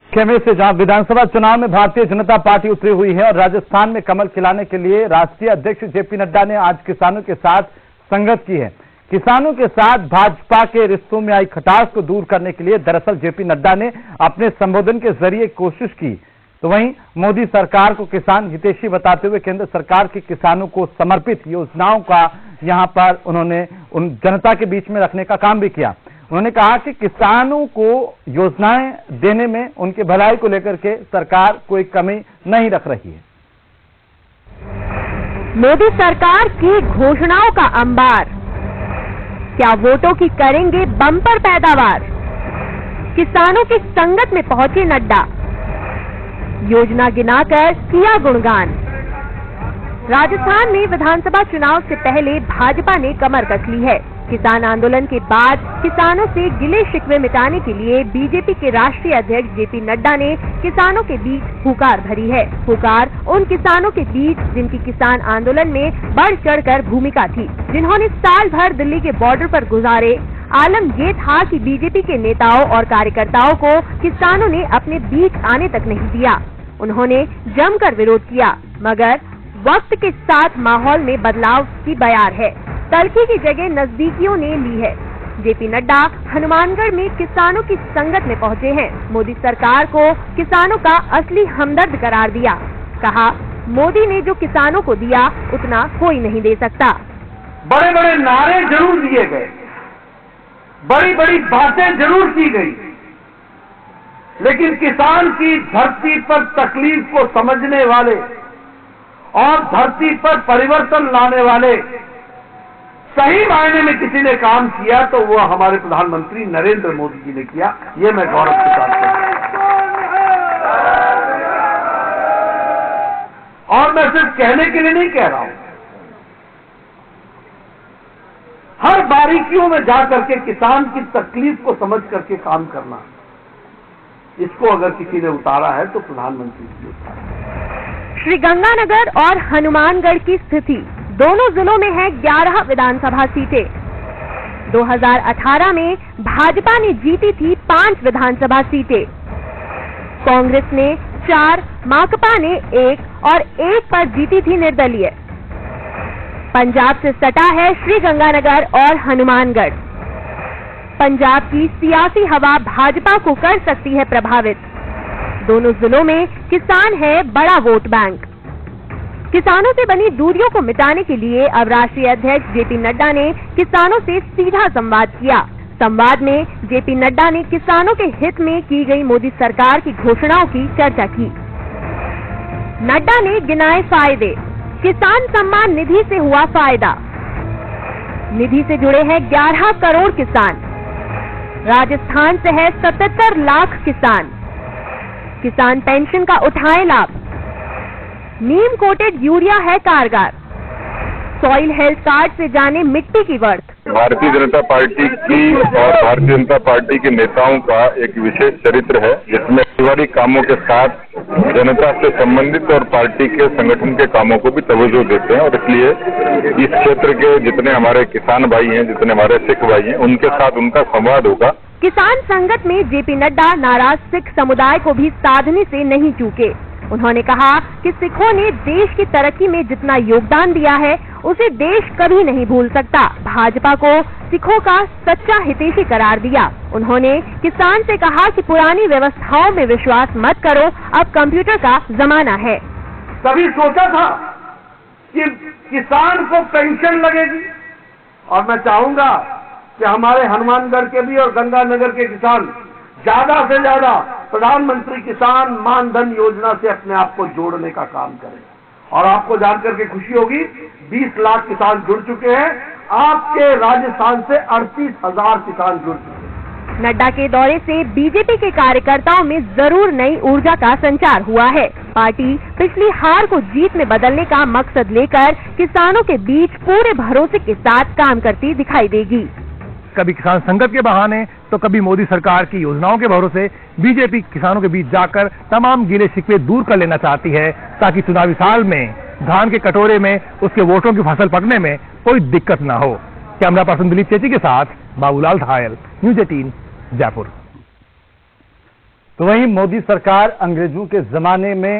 खेमे से जहां विधानसभा चुनाव में भारतीय जनता पार्टी उतरी हुई है और राजस्थान में कमल खिलाने के लिए राष्ट्रीय अध्यक्ष जेपी नड्डा ने आज किसानों के साथ संगत की है। किसानों के साथ भाजपा के रिश्तों में आई खटास को दूर करने के लिए दरअसल जेपी नड्डा ने अपने संबोधन के जरिए कोशिश की। तो वहीं मोदी सरकार को किसान हितैषी बताते हुए केंद्र सरकार की किसानों को समर्पित योजनाओं का यहां पर उन्होंने उन जनता के बीच में रखने का काम भी किया। उन्होंने कहा कि किसानों को योजनाएं देने में उनके भलाई को लेकर के सरकार कोई कमी नहीं रख रही है। मोदी सरकार की घोषणाओं का अंबार, क्या वोटों की करेंगे बम्पर पैदावार। किसानों की संगत में पहुंचे नड्डा, योजना गिनाकर किया गुणगान। राजस्थान में विधानसभा चुनाव से पहले भाजपा ने कमर कस ली है। किसान आंदोलन के बाद किसानों से गिले शिकवे मिटाने के लिए बीजेपी के राष्ट्रीय अध्यक्ष जेपी नड्डा ने किसानों के बीच हुकार भरी है। हुकार उन किसानों के बीच जिनकी किसान आंदोलन में बढ़ चढ़कर भूमिका थी, जिन्होंने साल भर दिल्ली के बॉर्डर पर गुजारे। आलम ये था कि बीजेपी के नेताओं और कार्यकर्ताओं को किसानों ने अपने बीच आने तक नहीं दिया। उन्होंने जमकर विरोध किया, मगर वक्त के साथ माहौल में बदलाव की बयार है। तलखी की जगह नजदीकियों ने ली है। जेपी नड्डा हनुमानगढ़ में किसानों की संगत में पहुंचे हैं। मोदी सरकार को किसानों का असली हमदर्द करार दिया। कहा, मोदी ने जो किसानों को दिया उतना कोई नहीं दे सकता। बड़े बड़े नारे जरूर दिए गए, बड़ी बड़ी बातें जरूर की गई, लेकिन किसान की धरती पर तकलीफ को समझने वाले और धरती पर परिवर्तन लाने वाले सही मायने में किसी ने काम किया तो वो हमारे प्रधानमंत्री नरेंद्र मोदी जी ने किया। ये मैं गौरव के साथ कहता हूं और मैं सिर्फ कहने के लिए नहीं कह रहा हूं, हर बारीकियों में जाकर के किसान की तकलीफ को समझ करके काम करना, इसको अगर किसी ने उतारा है तो प्रधानमंत्री जी उतारा। श्रीगंगानगर और हनुमानगढ़ की स्थिति, दोनों जिलों में है 11 विधानसभा सीटें। 2018 में भाजपा ने जीती थी 5 विधानसभा सीटें, कांग्रेस ने 4, माकपा ने 1 और 1 पर जीती थी निर्दलीय। पंजाब से सटा है श्रीगंगानगर और हनुमानगढ़। पंजाब की सियासी हवा भाजपा को कर सकती है प्रभावित। दोनों जिलों में किसान है बड़ा वोट बैंक। किसानों से बनी दूरियों को मिटाने के लिए अब राष्ट्रीय अध्यक्ष जेपी नड्डा ने किसानों से सीधा संवाद किया। संवाद में जेपी नड्डा ने किसानों के हित में की गई मोदी सरकार की घोषणाओं की चर्चा की। नड्डा ने गिनाए फायदे। किसान सम्मान निधि से हुआ फायदा। निधि से जुड़े हैं 11 करोड़ किसान। राजस्थान से है 77 लाख किसान। किसान पेंशन का उठाए लाभ। नीम कोटेड यूरिया है कारगर। सॉइल हेल्थ कार्ड से जाने मिट्टी की वर्थ। भारतीय जनता पार्टी की और भारतीय जनता पार्टी के नेताओं का एक विशेष चरित्र है, जिसमें पारिवारिक कामों के साथ जनता से संबंधित और पार्टी के संगठन के कामों को भी तवज्जो देते हैं। और इसलिए इस क्षेत्र के जितने हमारे किसान भाई हैं, जितने हमारे सिख भाई हैं, उनके साथ उनका संवाद होगा। किसान संगत में जेपी नड्डा नाराज सिख समुदाय को भी साधने से नहीं चूके। उन्होंने कहा कि सिखों ने देश की तरक्की में जितना योगदान दिया है उसे देश कभी नहीं भूल सकता। भाजपा को सिखों का सच्चा हितैषी करार दिया। उन्होंने किसान से कहा कि पुरानी व्यवस्थाओं में विश्वास मत करो, अब कंप्यूटर का जमाना है। कभी सोचा था कि किसान को पेंशन लगेगी, और मैं चाहूंगा कि हमारे हनुमानगढ़ के भी और गंगानगर के किसान ज्यादा से ज्यादा प्रधानमंत्री किसान मानधन योजना से अपने आप को जोड़ने का काम करें। और आपको जानकर के खुशी होगी, 20 लाख किसान जुड़ चुके हैं। आपके राजस्थान से 38,000 किसान जुड़ चुके हैं। नड्डा के दौरे से बीजेपी के कार्यकर्ताओं में जरूर नई ऊर्जा का संचार हुआ है। पार्टी पिछली हार को जीत में बदलने का मकसद लेकर किसानों के बीच पूरे भरोसे के साथ काम करती दिखाई देगी। कभी किसान संगत के बहाने तो कभी मोदी सरकार की योजनाओं के भरोसे बीजेपी किसानों के बीच जाकर तमाम गिले शिकवे दूर कर लेना चाहती है, ताकि चुनावी साल में धान के कटोरे में उसके वोटों की फसल पकने में कोई दिक्कत न हो। कैमरा पर्सन दिलीप चेची के साथ बाबूलाल धायल, न्यूज़ 18 जयपुर। तो वहीं मोदी सरकार अंग्रेजों के जमाने में